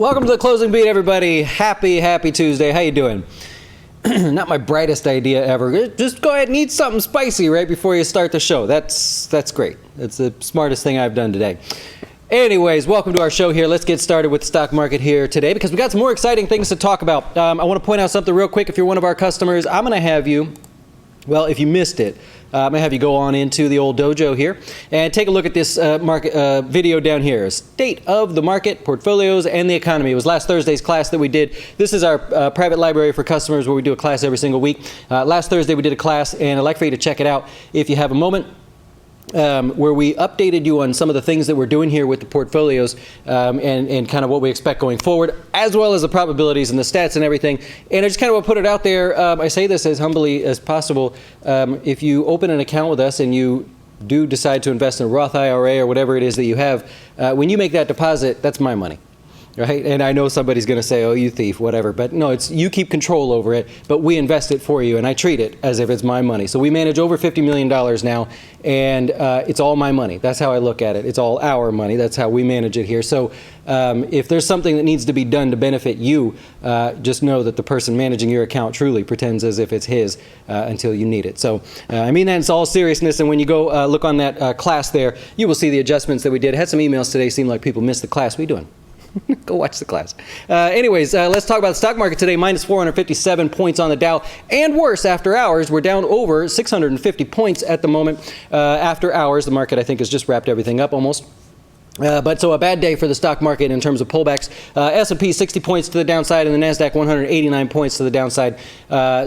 Welcome to the closing beat, everybody. Happy Tuesday. How you doing? Not my brightest idea ever. Just go ahead and eat something spicy right before you start the show. That's great. That's the smartest thing I've done today. Anyways, welcome to our show here. Let's get started with the stock market here today because we got some more exciting things to talk about. I want to point out something real quick. If you're one of our customers, I'm going to have you, well, if you missed it, I'm going to have you go on into the old dojo here and take a look at this market video down here. State of the market, portfolios, and the economy. It was last Thursday's class that we did. This is our private library for customers where we do a class every single week. Last Thursday we did a class, and I'd like for you to check it out if you have a moment. Where we updated you on some of the things that we're doing here with the portfolios and kind of what we expect going forward, as well as the probabilities and the stats and everything. And I just kind of want to put it out there. I say this as humbly as possible. If you open an account with us and you do decide to invest in a Roth IRA or whatever it is that you have, when you make that deposit, that's my money. Right? And I know somebody's going to say, oh, you thief, whatever. But no, it's you keep control over it, but we invest it for you, and I treat it as if it's my money. So we manage over $50 million now, and it's all my money. That's how I look at it. It's all our money. That's how we manage it here. So if there's something that needs to be done to benefit you, just know that the person managing your account truly pretends as if it's his until you need it. So I mean that in all seriousness, and when you go look on that class there, you will see the adjustments that we did. I had some emails today, seemed like people missed the class. What are you doing? Go watch the class. Anyways, let's talk about the stock market today. Minus 457 points on the Dow, and worse after hours. We're down over 650 points at the moment. After hours, the market, I think, has just wrapped everything up almost. But so a bad day for the stock market in terms of pullbacks. S&P 60 points to the downside, and the NASDAQ 189 points to the downside.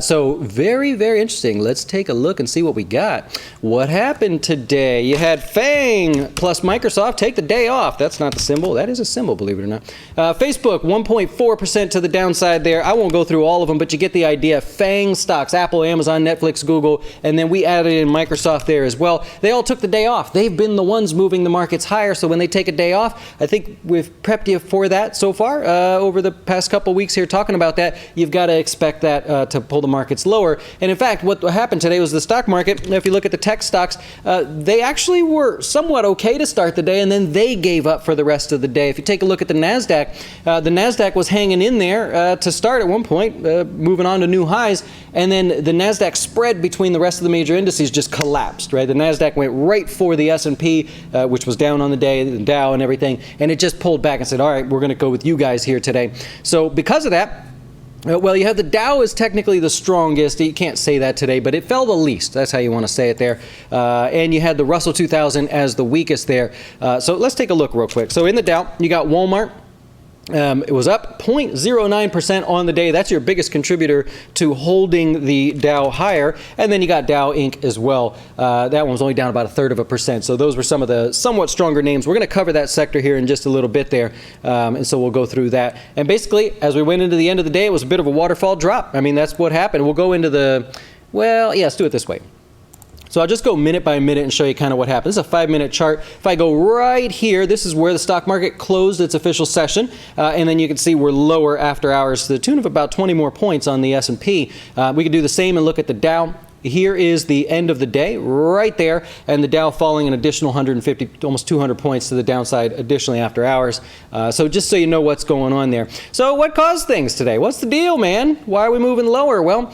So very interesting. Let's take a look and see what we got. What happened today? You had FANG plus Microsoft take the day off. That's not the symbol. That is a symbol, believe it or not. Facebook 1.4% to the downside there. I won't go through all of them, but you get the idea. FANG stocks, Apple, Amazon, Netflix, Google, and then we added in Microsoft there as well. They all took the day off. They've been the ones moving the markets higher, so when they take a day off, I think we've prepped you for that so far over the past couple weeks here talking about that. You've got to expect that to pull the markets lower. And in fact, what happened today was the stock market, if you look at the tech stocks, they actually were somewhat okay to start the day, and then they gave up for the rest of the day. If you take a look at the NASDAQ was hanging in there to start at one point, moving on to new highs, and then the NASDAQ spread between the rest of the major indices just collapsed, right? The NASDAQ went right for the S&P, which was down on the day, the Dow and everything, and it just pulled back and said, all right, we're going to go with you guys here today. So because of that, well, you have the Dow is technically the strongest. You can't say that today, but it fell the least. That's how you want to say it there. And you had the Russell 2000 as the weakest there. So let's take a look real quick. So in the Dow, you got Walmart. It was up 0.09% on the day. That's your biggest contributor to holding the Dow higher. And then you got Dow Inc. as well. That one was only down about 1/3%. So those were some of the somewhat stronger names. We're going to cover that sector here in just a little bit there. And so we'll go through that. And basically, as we went into the end of the day, it was a bit of a waterfall drop. I mean, that's what happened. We'll go into let's do it this way. So I'll just go minute by minute and show you kind of what happened. This is a 5-minute chart. If I go right here, this is where the stock market closed its official session. And then you can see we're lower after hours to the tune of about 20 more points on the S&P. We can do the same and look at the Dow. Here is the end of the day right there, and the Dow falling an additional 150, almost 200 points to the downside additionally after hours. So just so you know what's going on there. So what caused things today? What's the deal, man? Why are we moving lower? Well,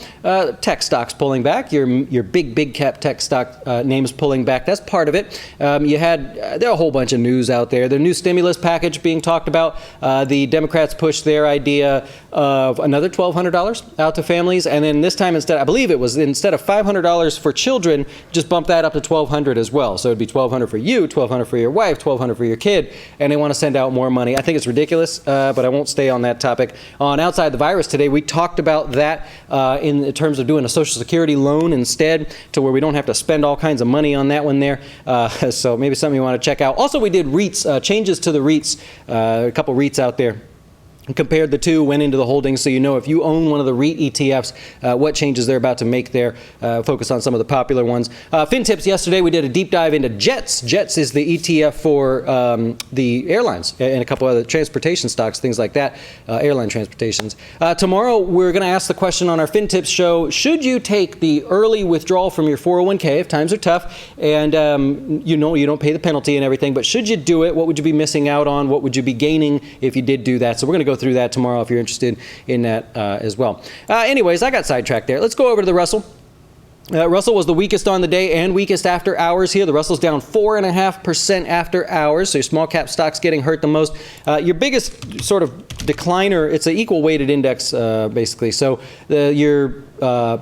tech stocks pulling back. Your big cap tech stock names pulling back. That's part of it. There are a whole bunch of news out there. The new stimulus package being talked about. The Democrats pushed their idea of another $1,200 out to families, and then this time instead of $500 for children, just bump that up to $1,200 as well. So it'd be $1,200 for you, $1,200 for your wife, $1,200 for your kid, and they want to send out more money. I think it's ridiculous, but I won't stay on that topic. On Outside the Virus today, we talked about that in terms of doing a Social Security loan instead, to where we don't have to spend all kinds of money on that one there. So maybe something you want to check out. Also, we did REITs, changes to the REITs, a couple REITs out there. compared the two, went into the holdings, so you know if you own one of the REIT ETFs, what changes they're about to make there. Focus on some of the popular ones. FinTips yesterday, we did a deep dive into Jets. Jets is the ETF for the airlines and a couple other transportation stocks, things like that, airline transportations. Tomorrow, we're going to ask the question on our FinTips show, should you take the early withdrawal from your 401k if times are tough and you know you don't pay the penalty and everything, but should you do it? What would you be missing out on? What would you be gaining if you did do that? So we're going to go through that tomorrow if you're interested in that as well. Anyways, I got sidetracked there. Let's go over to the Russell. Russell was the weakest on the day and weakest after hours here. The Russell's down 4.5% after hours, so your small cap stocks getting hurt the most. Your biggest sort of decliner, it's an equal weighted index basically, so your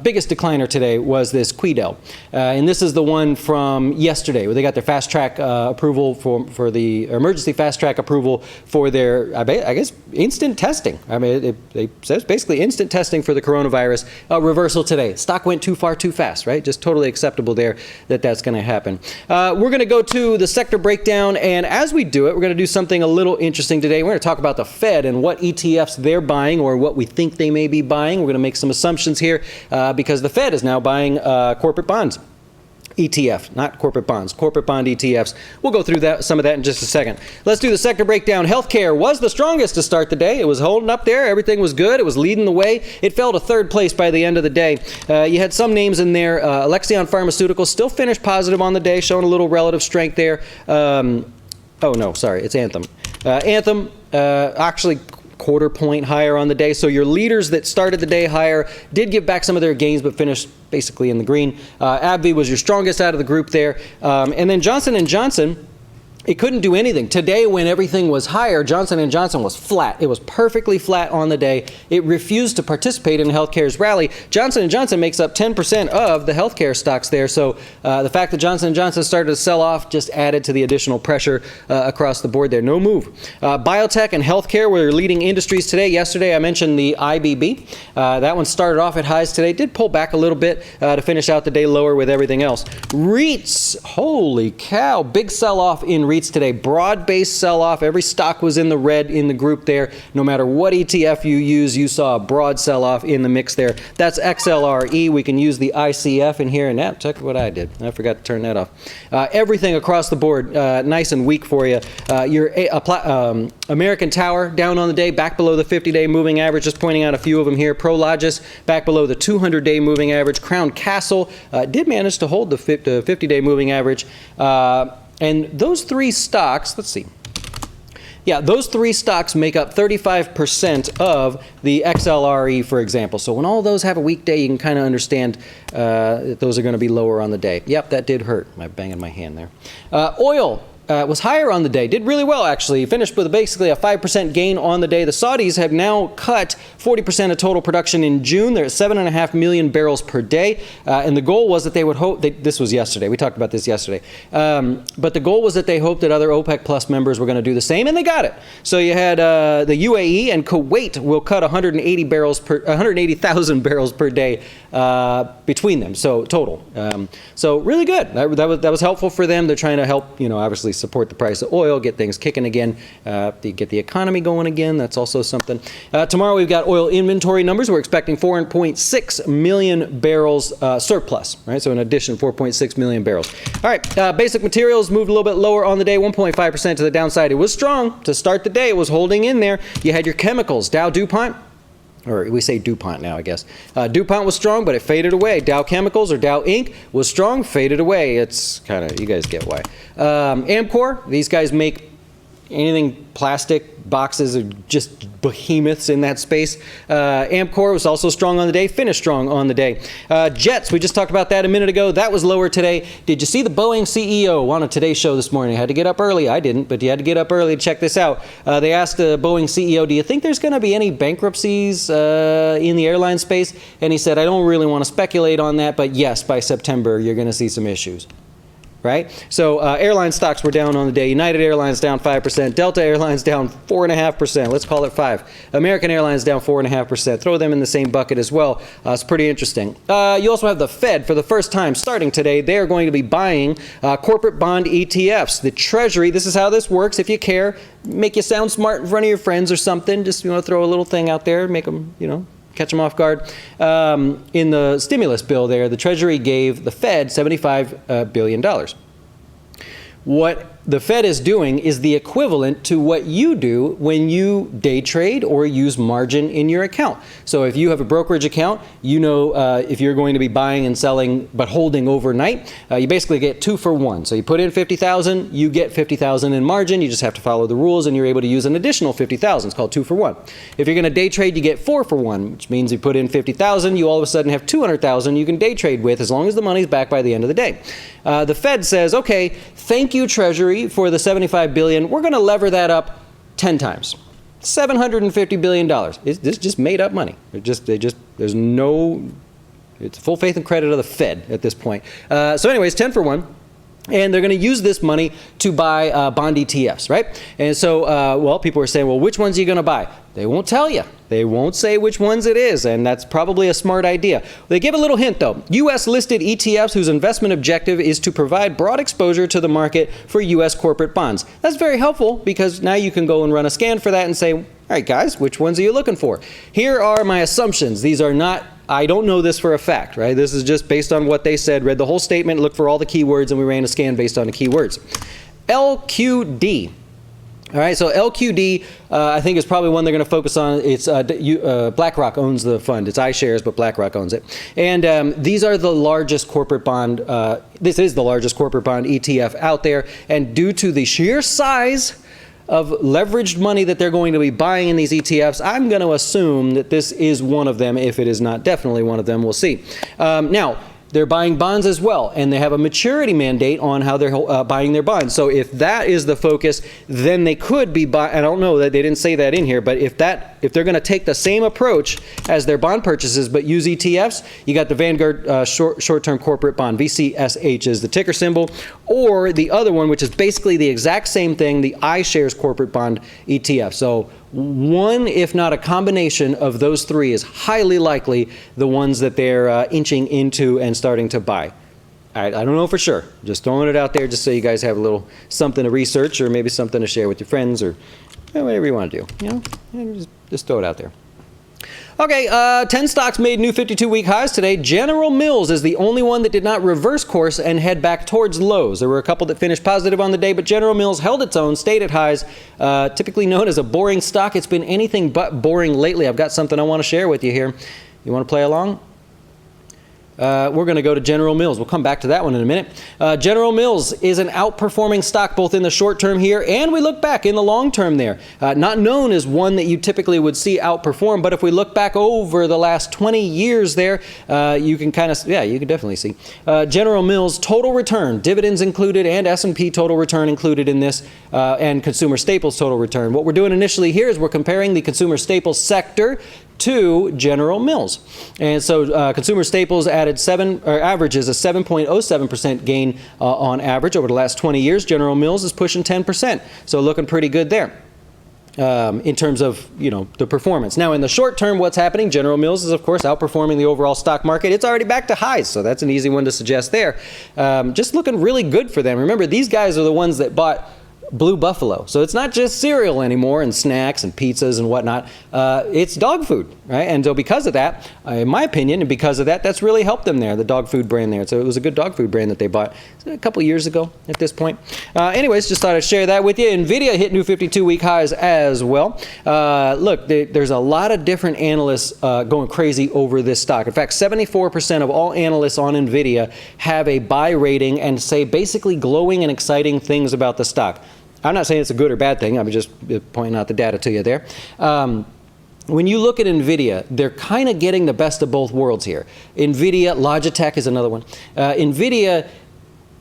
biggest decliner today was this Quidel. And this is the one from yesterday where they got their fast track approval for the emergency fast track approval for their, I guess, instant testing. I mean, it says basically instant testing for the coronavirus. Reversal today. Stock went too far too fast, right? Just totally acceptable there that's going to happen. We're going to go to the sector breakdown, and as we do it, we're going to do something a little interesting today. We're going to talk about the Fed and what ETFs they're buying or what we think they may be buying. We're going to make some assumptions here. Because the Fed is now buying corporate bonds. ETF, not corporate bonds, corporate bond ETFs. We'll go through some of that in just a second. Let's do the sector breakdown. Healthcare was the strongest to start the day. It was holding up there. Everything was good. It was leading the way. It fell to third place by the end of the day. You had some names in there. Alexion Pharmaceuticals still finished positive on the day, showing a little relative strength there. Oh, no, sorry, it's Anthem. Anthem actually quarter point higher on the day. So your leaders that started the day higher did give back some of their gains, but finished basically in the green. AbbVie was your strongest out of the group there. And then Johnson & Johnson, it couldn't do anything. Today, when everything was higher, Johnson & Johnson was flat. It was perfectly flat on the day. It refused to participate in healthcare's rally. Johnson & Johnson makes up 10% of the healthcare stocks there. So the fact that Johnson & Johnson started to sell off just added to the additional pressure across the board there. No move. Biotech and healthcare were leading industries today. Yesterday, I mentioned the IBB. That one started off at highs today. Did pull back a little bit to finish out the day lower with everything else. REITs, holy cow, big sell-off in REITs today. Broad-based sell-off. Every stock was in the red in the group there. No matter what ETF you use, you saw a broad sell-off in the mix there. That's XLRE. We can use the ICF in here. And now, check what I did. I forgot to turn that off. Everything across the board, nice and weak for you. Your American Tower down on the day, back below the 50-day moving average. Just pointing out a few of them here. Prologis back below the 200-day moving average. Crown Castle did manage to hold the 50-day moving average. And those three stocks, let's see. Yeah, those three stocks make up 35% of the XLRE, for example. So when all those have a weak day, you can kind of understand that those are going to be lower on the day. Yep, that did hurt. I'm banging my hand there. Oil was higher on the day. Did really well, actually. Finished with basically a 5% gain on the day. The Saudis have now cut 40% of total production in June. They're at 7.5 million barrels per day. And the goal was that they would hope, this was yesterday. We talked about this yesterday. But the goal was that they hoped that other OPEC Plus members were going to do the same, and they got it. So you had the UAE and Kuwait will cut 180,000 barrels per day between them, so total. So really good. That was helpful for them. They're trying to help, obviously support the price of oil, get things kicking again, get the economy going again. That's also something. Tomorrow we've got oil inventory numbers. We're expecting 4.6 million barrels surplus, right? So in addition, 4.6 million barrels. All right, basic materials moved a little bit lower on the day, 1.5% to the downside. It was strong to start the day. It was holding in there. You had your chemicals, Dow DuPont, or we say DuPont now, I guess. DuPont was strong, but it faded away. Dow Chemicals, or Dow Inc., was strong, faded away. It's kind of, you guys get why. Amcor, these guys make anything plastic, boxes are just behemoths in that space. Amcor was also strong on the day, finished strong on the day. Jets, we just talked about that a minute ago. That was lower today. Did you see the Boeing CEO on a Today Show this morning? Had to get up early. I didn't, but you had to get up early to check this out. They asked the Boeing CEO, do you think there's going to be any bankruptcies in the airline space? And he said, I don't really want to speculate on that, but yes, by September, you're going to see some issues. right? So airline stocks were down on the day. United Airlines down 5%. Delta Airlines down 4.5%. Let's call it 5. American Airlines down 4.5%. Throw them in the same bucket as well. It's pretty interesting. You also have the Fed. For the first time starting today, they are going to be buying corporate bond ETFs. The Treasury, this is how this works. If you care, make you sound smart in front of your friends or something. Just throw a little thing out there, make them, catch them off guard. In the stimulus bill there, the Treasury gave the Fed $75 billion. What the Fed is doing is the equivalent to what you do when you day trade or use margin in your account. So if you have a brokerage account, if you're going to be buying and selling but holding overnight, you basically get 2 for 1. So you put in 50,000, you get 50,000 in margin. You just have to follow the rules and you're able to use an additional 50,000. It's called 2 for 1. If you're going to day trade, you get 4 for 1, which means you put in 50,000, you all of a sudden have 200,000 you can day trade with as long as the money's back by the end of the day. The Fed says, okay, thank you, Treasury, for the $75 billion. We're going to lever that up 10 times. $750 billion. This just made up money. There's no, it's full faith and credit of the Fed at this point. So anyways, 10 for 1. And they're going to use this money to buy bond ETFs, right? And so, people are saying, well, which ones are you going to buy? They won't tell you. They won't say which ones it is, and that's probably a smart idea. They give a little hint, though. U.S.-listed ETFs whose investment objective is to provide broad exposure to the market for U.S. corporate bonds. That's very helpful because now you can go and run a scan for that and say, all right, guys, which ones are you looking for? Here are my assumptions. These are not, I don't know this for a fact, right? This is just based on what they said. Read the whole statement, looked for all the keywords, and we ran a scan based on the keywords. LQD. All right, so LQD, I think is probably one they're going to focus on. It's BlackRock owns the fund. It's iShares, but BlackRock owns it. And these are the largest corporate bond. This is the largest corporate bond ETF out there. And due to the sheer size of leveraged money that they're going to be buying in these ETFs, I'm going to assume that this is one of them. If it is not definitely one of them, we'll see. Now, they're buying bonds as well, and they have a maturity mandate on how they're buying their bonds. So if that is the focus, then they could be buying. I don't know that they didn't say that in here, but if they're going to take the same approach as their bond purchases but use ETFs, you got the Vanguard short-term corporate bond, VCSH is the ticker symbol, or the other one, which is basically the exact same thing, the iShares corporate bond ETF. So one, if not a combination of those three, is highly likely the ones that they're inching into and starting to buy. I don't know for sure. Just throwing it out there just so you guys have a little something to research or maybe something to share with your friends or whatever you want to do. Just throw it out there. Okay, 10 stocks made new 52-week highs today. General Mills is the only one that did not reverse course and head back towards lows. There were a couple that finished positive on the day, but General Mills held its own, stayed at highs. Typically known as a boring stock, it's been anything but boring lately. I've got something I want to share with you here. You want to play along? We're going to go to General Mills. We'll come back to that one in a minute. General Mills is an outperforming stock both in the short term here and we look back in the long term there. Not known as one that you typically would see outperform, but if we look back over the last 20 years there, you can kind of, you can definitely see. General Mills total return, dividends included and S&P total return included in this, and consumer staples total return. What we're doing initially here is we're comparing the consumer staples sector to General Mills. And so consumer staples averages a 7.07% gain on average over the last 20 years. General Mills is pushing 10%. So looking pretty good there. In terms of, the performance. Now, in the short term, what's happening? General Mills is, of course, outperforming the overall stock market. It's already back to highs, so that's an easy one to suggest there. Just looking really good for them. Remember, these guys are the ones that bought Blue Buffalo. So it's not just cereal anymore and snacks and pizzas and whatnot. It's dog food, right? And so because of that, in my opinion, and because of that, that's really helped them there, the dog food brand there. So it was a good dog food brand that they bought a couple years ago at this point. Anyways, just thought I'd share that with you. NVIDIA hit new 52-week highs as well. Look, there's a lot of different analysts going crazy over this stock. In fact, 74% of all analysts on NVIDIA have a buy rating and say basically glowing and exciting things about the stock. I'm not saying it's a good or bad thing. I'm just pointing out the data to you there. When you look at NVIDIA, they're kind of getting the best of both worlds here. NVIDIA, Logitech is another one. NVIDIA,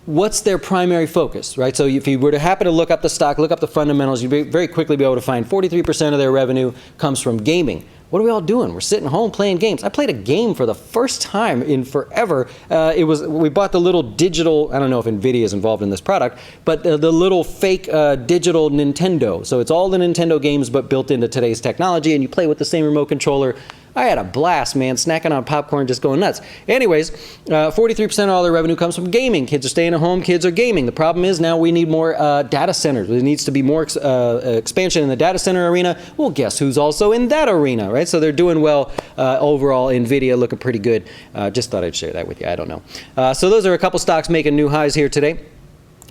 what's their primary focus, right? So if you were to happen to look up the stock, look up the fundamentals, you'd very quickly be able to find 43% of their revenue comes from gaming. What are we all doing? We're sitting home playing games. I played a game for the first time in forever. We bought the little digital, I don't know if NVIDIA is involved in this product, but the little fake digital Nintendo. So it's all the Nintendo games but built into today's technology, and you play with the same remote controller. I had a blast, man, snacking on popcorn, just going nuts. Anyways, 43% of all their revenue comes from gaming. Kids are staying at home, kids are gaming. The problem is now we need more data centers. There needs to be more expansion in the data center arena. Well, guess who's also in that arena, right? So they're doing well overall. NVIDIA looking pretty good. Just thought I'd share that with you. I don't know. So those are a couple stocks making new highs here today.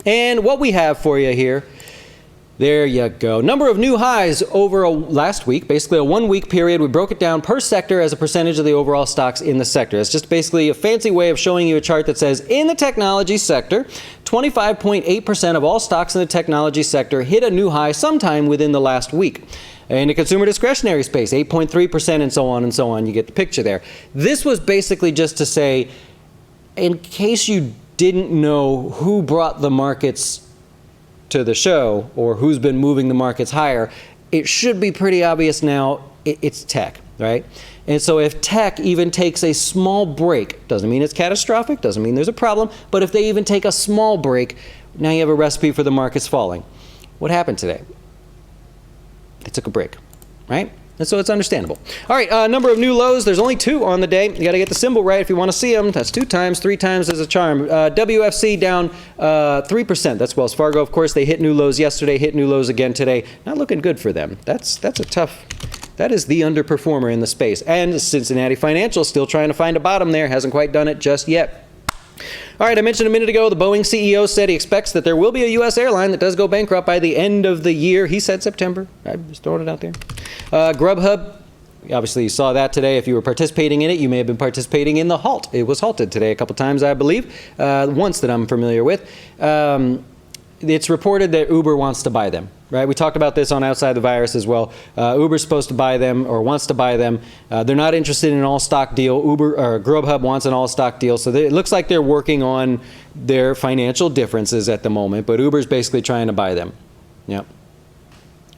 And what we have for you here, there you go. Number of new highs over last week, basically a 1 week period. We broke it down per sector as a percentage of the overall stocks in the sector. It's just basically a fancy way of showing you a chart that says in the technology sector, 25.8% of all stocks in the technology sector hit a new high sometime within the last week. In the consumer discretionary space, 8.3% and so on and so on. You get the picture there. This was basically just to say, in case you didn't know who brought the markets to the show or who's been moving the markets higher, it should be pretty obvious now it's tech, right? And so if tech even takes a small break, doesn't mean it's catastrophic, doesn't mean there's a problem, but if they even take a small break, now you have a recipe for the markets falling. What happened today? They took a break, right? And so it's understandable. All right, number of new lows. There's only 2 on the day. You got to get the symbol right if you want to see them. That's 2 times, 3 times is a charm. WFC down 3%. That's Wells Fargo, of course. They hit new lows yesterday, hit new lows again today. Not looking good for them. That's a tough. That is the underperformer in the space. And Cincinnati Financial still trying to find a bottom there. Hasn't quite done it just yet. All right, I mentioned a minute ago the Boeing CEO said he expects that there will be a U.S. airline that does go bankrupt by the end of the year. He said September. I'm just throwing it out there. Grubhub, obviously you saw that today. If you were participating in it, you may have been participating in the halt. It was halted today a couple times, I believe, once that I'm familiar with. It's reported that Uber wants to buy them, right? We talked about this on Outside the Virus as well. Uber's supposed to buy them or wants to buy them. They're not interested in an all-stock deal. Grubhub wants an all-stock deal. So it looks like they're working on their financial differences at the moment, but Uber's basically trying to buy them. Yep.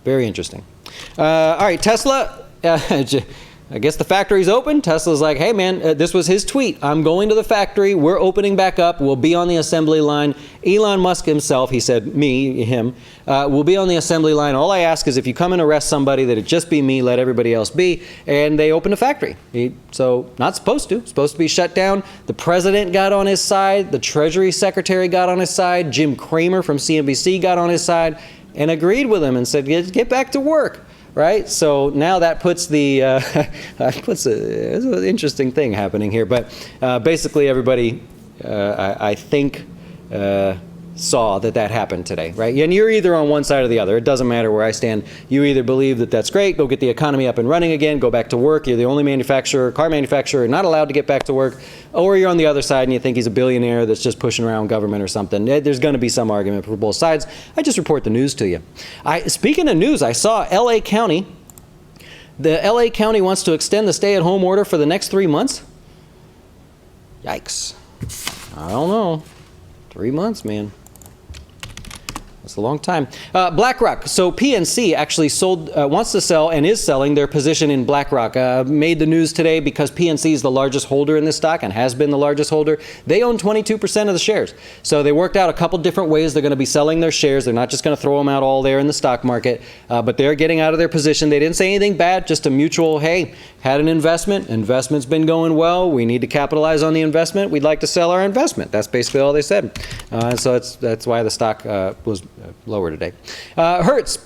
Very interesting. All right, Tesla. I guess the factory's open. Tesla's like, hey man, this was his tweet. I'm going to the factory. We're opening back up. We'll be on the assembly line. Elon Musk himself, he said, him, will be on the assembly line. All I ask is if you come and arrest somebody, that it just be me, let everybody else be. And they opened a factory. So not supposed to. Supposed to be shut down. The president got on his side. The Treasury Secretary got on his side. Jim Cramer from CNBC got on his side and agreed with him and said, get back to work. Right, so now that puts the it's an interesting thing happening here, but basically everybody, I think, saw that happened today, right? And you're either on one side or the other. It doesn't matter where I stand. You either believe that that's great, go get the economy up and running again, go back to work. You're the only car manufacturer not allowed to get back to work, or you're on the other side and you think he's a billionaire that's just pushing around government or something. There's going to be some argument for both sides. I just report the news to you. Speaking of news, I saw LA County. The LA County wants to extend the stay-at-home order for the next 3 months. Yikes. I don't know. 3 months, man. That's a long time. BlackRock. So PNC actually wants to sell and is selling their position in BlackRock. Made the news today because PNC is the largest holder in this stock and has been the largest holder. They own 22% of the shares. So they worked out a couple different ways they're going to be selling their shares. They're not just going to throw them out all there in the stock market, but they're getting out of their position. They didn't say anything bad, just a mutual, hey, had an investment. Investment's been going well. We need to capitalize on the investment. We'd like to sell our investment. That's basically all they said. So that's why the stock was lower today. Hertz.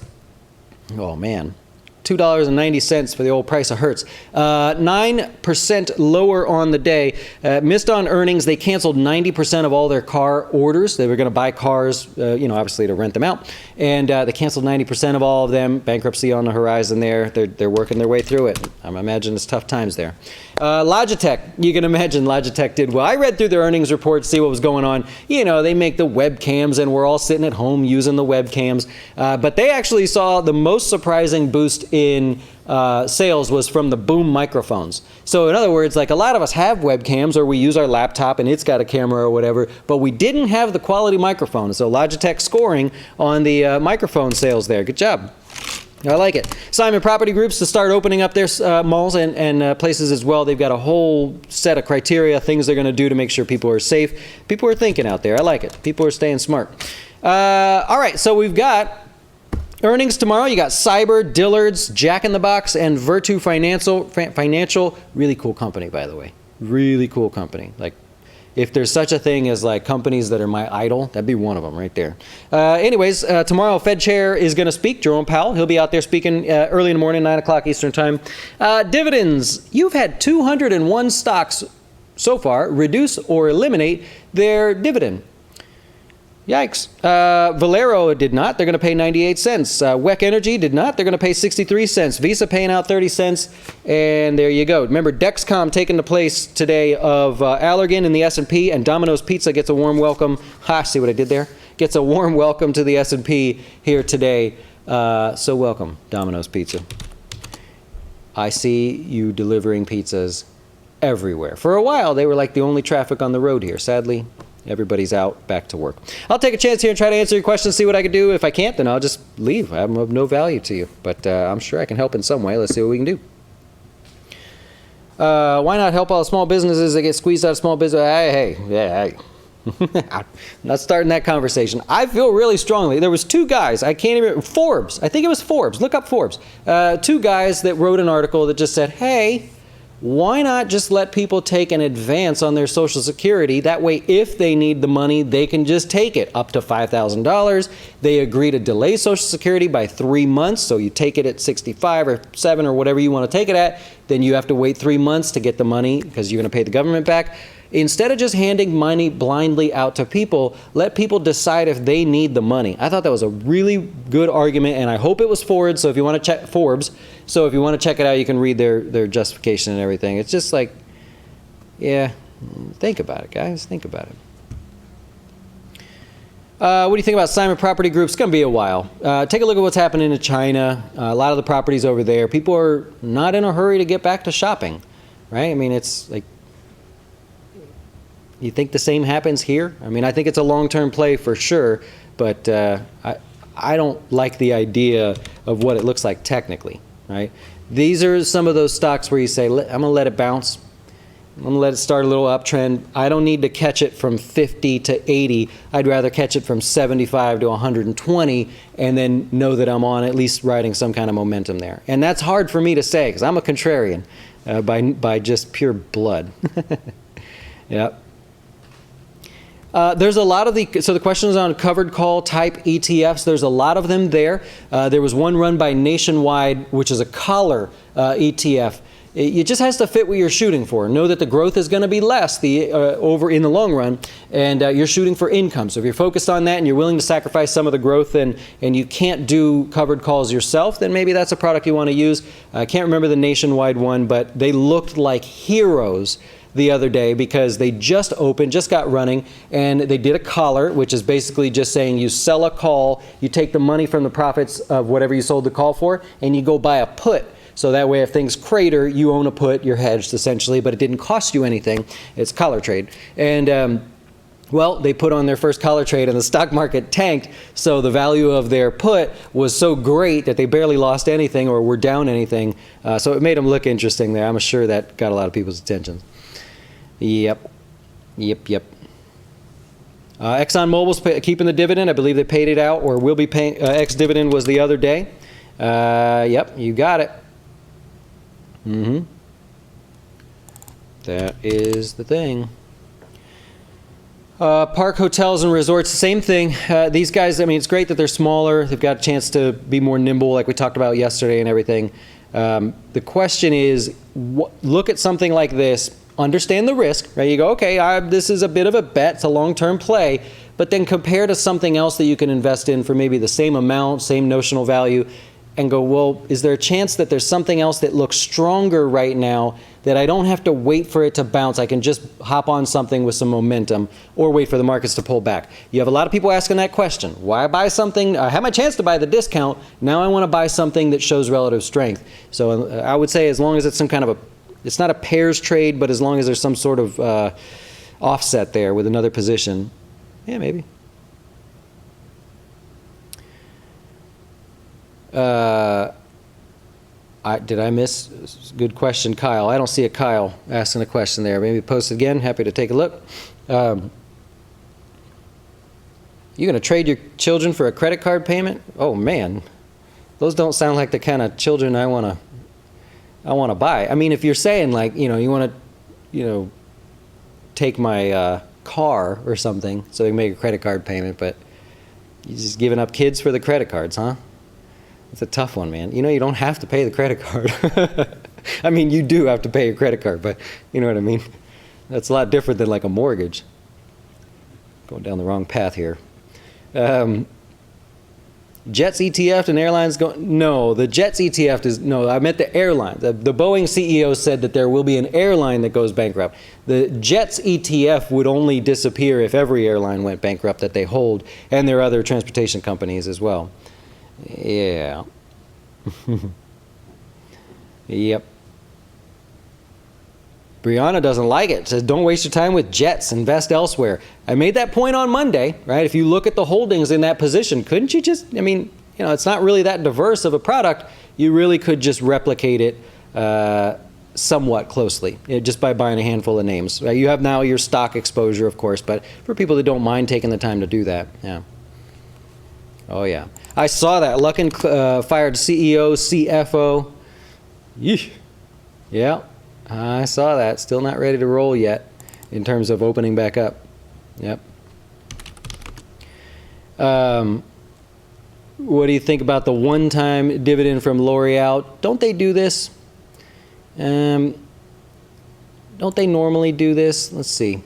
Oh, man. $2.90 for the old price of Hertz. 9% lower on the day. Missed on earnings. They canceled 90% of all their car orders. They were going to buy cars, obviously to rent them out. And they canceled 90% of all of them. Bankruptcy on the horizon there. They're working their way through it. I imagine it's tough times there. Logitech. You can imagine Logitech did well. I read through their earnings report to see what was going on. They make the webcams and we're all sitting at home using the webcams. But they actually saw the most surprising boost in sales was from the boom microphones. So in other words, like a lot of us have webcams or we use our laptop and it's got a camera or whatever, but we didn't have the quality microphone. So Logitech scoring on the microphone sales there. Good job. I like it. Simon Property Groups to start opening up their malls and places as well. They've got a whole set of criteria, things they're going to do to make sure people are safe. People are thinking out there. I like it. People are staying smart. All right, so we've got earnings tomorrow. You got Cyber, Dillard's, Jack in the Box, and Virtu Financial. Really cool company, by the way. Really cool company. Like, if there's such a thing as like companies that are my idol, that'd be one of them right there. Anyways, tomorrow Fed Chair is going to speak, Jerome Powell. He'll be out there speaking early in the morning, 9 o'clock Eastern time. Dividends. You've had 201 stocks so far reduce or eliminate their dividend. Yikes. Valero did not. They're going to pay 98 cents. WEC Energy did not. They're going to pay 63 cents. Visa paying out 30 cents. And there you go. Remember, Dexcom taking the place today of Allergan in the S&P, and Domino's Pizza gets a warm welcome. Ha, see what I did there? Gets a warm welcome to the S&P here today. So welcome, Domino's Pizza. I see you delivering pizzas everywhere. For a while, they were like the only traffic on the road here. Sadly, everybody's out, back to work. I'll take a chance here and try to answer your questions, see what I can do. If I can't, then I'll just leave. I'm of no value to you. But I'm sure I can help in some way. Let's see what we can do. Why not help all the small businesses that get squeezed out of small business? Hey. I'm not starting that conversation. I feel really strongly. There was two guys. I can't even... Forbes. I think it was Forbes. Look up Forbes. Two guys that wrote an article that just said, hey, why not just let people take an advance on their Social Security? That way, if they need the money, they can just take it up to $5,000. They agree to delay Social Security by 3 months. So you take it at 65 or 7 or whatever you want to take it at. Then you have to wait 3 months to get the money because you're going to pay the government back. Instead of just handing money blindly out to people, let people decide if they need the money. I thought that was a really good argument, and I hope it was Forbes. So if you want to check Forbes, so if you want to check it out, you can read their justification and everything. It's just like, yeah, think about it, guys. Think about it. What do you think about Simon Property Group? It's going to be a while. Take a look at what's happening in China. A lot of the properties over there, people are not in a hurry to get back to shopping, right? I mean, it's like, you think the same happens here? I mean, I think it's a long-term play for sure, but I don't like the idea of what it looks like technically, right? These are some of those stocks where you say, I'm going to let it bounce. I'm going to let it start a little uptrend. I don't need to catch it from 50 to 80. I'd rather catch it from 75 to 120 and then know that I'm on at least riding some kind of momentum there. And that's hard for me to say because I'm a contrarian by just pure blood. Yep. There's a lot of so the question is on covered call type ETFs. There's a lot of them there. There was one run by Nationwide, which is a collar ETF. It just has to fit what you're shooting for. Know that the growth is going to be less over in the long run, and you're shooting for income. So if you're focused on that and you're willing to sacrifice some of the growth and you can't do covered calls yourself, then maybe that's a product you want to use. I can't remember the Nationwide one, but they looked like heroes the other day because they just opened, just got running, and they did a collar, which is basically just saying you sell a call, you take the money from the profits of whatever you sold the call for, and you go buy a put. So that way if things crater, you own a put, you're hedged essentially, but it didn't cost you anything. It's collar trade. And well, they put on their first collar trade and the stock market tanked, so the value of their put was so great that they barely lost anything or were down anything. So it made them look interesting there. I'm sure that got a lot of people's attention. Yep. ExxonMobil's keeping the dividend. I believe they paid it out or will be paying. Ex-dividend was the other day. Yep, you got it. That is the thing. Park hotels and resorts, same thing. These guys, I mean, it's great that they're smaller. They've got a chance to be more nimble like we talked about yesterday and everything. The question is, look at something like this. Understand the risk, right? You go, okay, this is a bit of a bet, it's a long-term play, but then compare to something else that you can invest in for maybe the same amount, same notional value, and go, well, is there a chance that there's something else that looks stronger right now that I don't have to wait for it to bounce? I can just hop on something with some momentum or wait for the markets to pull back. You have a lot of people asking that question. Why buy something? I had my chance to buy the discount. Now I want to buy something that shows relative strength. So I would say as long as it's some kind of it's not a pairs trade, but as long as there's some sort of offset there with another position, yeah, maybe. Did I miss? Good question, Kyle. I don't see a Kyle asking a question there. Maybe post it again. Happy to take a look. You going to trade your children for a credit card payment? Oh man, those don't sound like the kind of children I want to buy. I mean, if you're saying like, you want to, take my car or something so you can make a credit card payment, but you're just giving up kids for the credit cards, huh? It's a tough one, man. You don't have to pay the credit card. I mean, you do have to pay your credit card, but you know what I mean? That's a lot different than like a mortgage. Going down the wrong path here. Jets ETF and airlines going? No, the Jets ETF is, no, I meant the airline. The Boeing CEO said that there will be an airline that goes bankrupt. The Jets ETF would only disappear if every airline went bankrupt that they hold, and there are other transportation companies as well. Yeah. Yep. Brianna doesn't like it. Says, don't waste your time with Jets. Invest elsewhere. I made that point on Monday, right? If you look at the holdings in that position, couldn't you just, it's not really that diverse of a product. You really could just replicate it somewhat closely just by buying a handful of names. Right? You have now your stock exposure, of course, but for people that don't mind taking the time to do that, yeah. Oh, yeah. I saw that. Luckin fired CEO, CFO. Yeesh. Yeah, I saw that. Still not ready to roll yet in terms of opening back up. Yep. What do you think about the one-time dividend from L'Oreal? Don't they do this? Don't they normally do this? Let's see.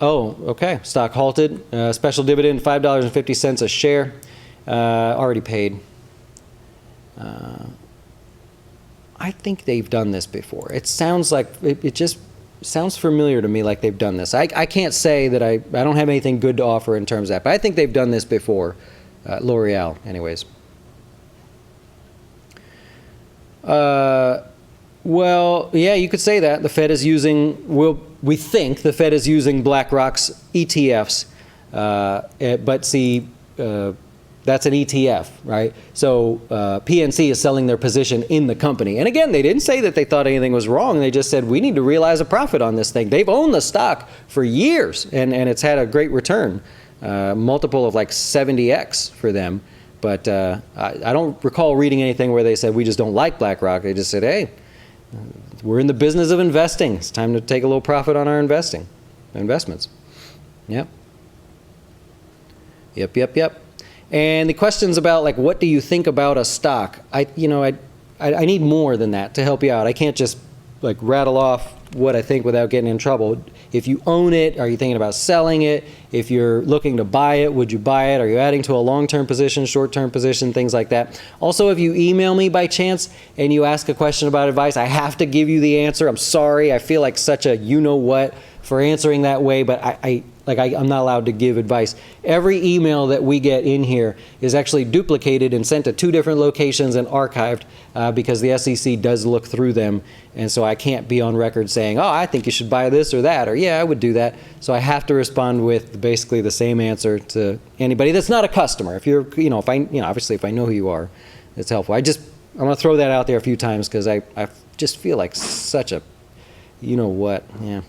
Oh, okay. Stock halted. Special dividend, $5.50 a share. Already paid. I think they've done this before. It sounds like, it just sounds familiar to me like they've done this. I can't say that I don't have anything good to offer in terms of that, but I think they've done this before. L'Oreal, anyways. Well, yeah, you could say that. The Fed is using, we think the Fed is using BlackRock's ETFs, but see, that's an ETF, right? So PNC is selling their position in the company. And again, they didn't say that they thought anything was wrong. They just said, we need to realize a profit on this thing. They've owned the stock for years, and it's had a great return, multiple of like 70x for them. But I don't recall reading anything where they said, we just don't like BlackRock. They just said, hey, we're in the business of investing. It's time to take a little profit on our investments. Yep. Yep. And the questions about like, what do you think about a stock? I need more than that to help you out. I can't just like rattle off what I think without getting in trouble. If you own it, are you thinking about selling it? If you're looking to buy it, would you buy it? Are you adding to a long-term position, short-term position, things like that? Also, if you email me by chance and you ask a question about advice, I have to give you the answer. I'm sorry. I feel like such a you-know-what for answering that way, but I'm not allowed to give advice. Every email that we get in here is actually duplicated and sent to 2 different locations and archived because the SEC does look through them. And so I can't be on record saying, oh, I think you should buy this or that, or yeah, I would do that. So I have to respond with basically the same answer to anybody that's not a customer. If you're, obviously if I know who you are, it's helpful. I'm going to throw that out there a few times because I just feel like such a, yeah.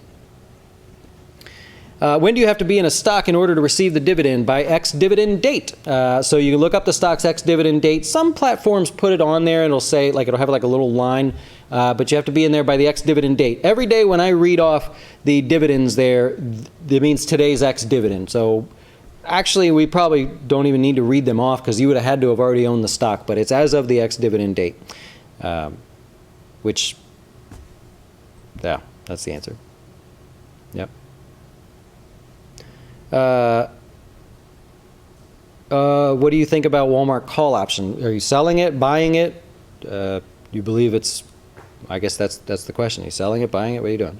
When do you have to be in a stock in order to receive the dividend? By X dividend date. So you can look up the stock's X dividend date. Some platforms put it on there and it'll say, it'll have like a little line, but you have to be in there by the X dividend date. Every day when I read off the dividends there, that means today's X dividend. So actually we probably don't even need to read them off because you would have had to have already owned the stock, but it's as of the X dividend date, which, yeah, that's the answer. Yep. What do you think about Walmart call option? Are you selling it, buying it? You believe it's, I guess that's the question. Are you selling it, buying it? What are you doing?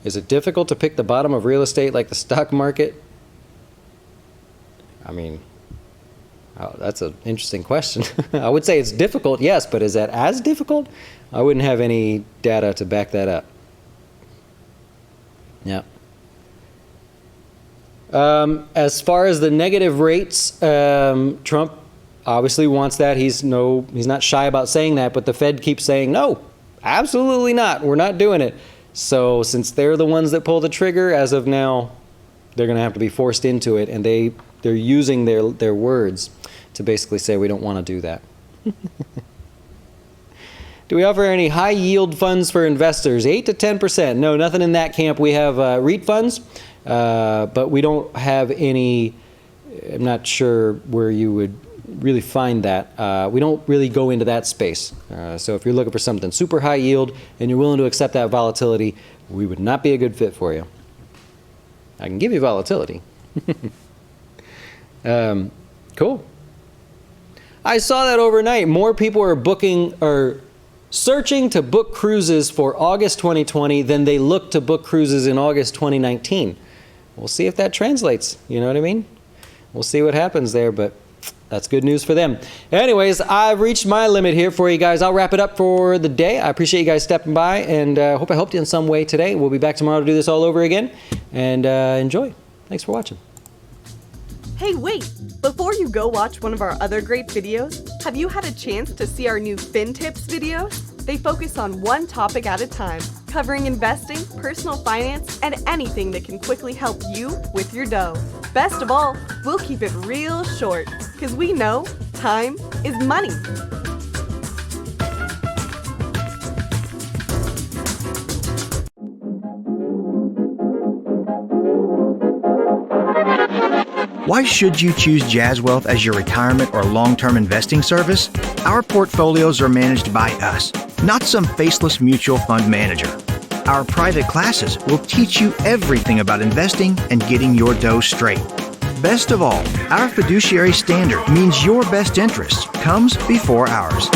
Is it difficult to pick the bottom of real estate like the stock market? I mean, that's an interesting question. I would say it's difficult, yes, but is that as difficult? I wouldn't have any data to back that up. Yeah. As far as the negative rates, Trump obviously wants that. He's not shy about saying that, but the Fed keeps saying, no, absolutely not. We're not doing it. So since they're the ones that pull the trigger, as of now, they're going to have to be forced into it, and they're using their words to basically say we don't want to do that. Do we offer any high yield funds for investors? 8 to 10%. No, nothing in that camp. We have REIT funds, but we don't have any. I'm not sure where you would really find that. We don't really go into that space. So if you're looking for something super high yield and you're willing to accept that volatility, we would not be a good fit for you. I can give you volatility. Cool. I saw that overnight. More people are booking or searching to book cruises for August 2020 than they look to book cruises in August 2019. We'll see if that translates. You know what I mean? We'll see what happens there, but that's good news for them. Anyways, I've reached my limit here for you guys. I'll wrap it up for the day. I appreciate you guys stepping by, and hope I helped you in some way today. We'll be back tomorrow to do this all over again, and enjoy. Thanks for watching. Hey, wait! Before you go watch one of our other great videos, have you had a chance to see our new Fin Tips videos? They focus on one topic at a time, covering investing, personal finance, and anything that can quickly help you with your dough. Best of all, we'll keep it real short, because we know time is money. Why should you choose Jazz Wealth as your retirement or long-term investing service? Our portfolios are managed by us, not some faceless mutual fund manager. Our private classes will teach you everything about investing and getting your dough straight. Best of all, our fiduciary standard means your best interest comes before ours.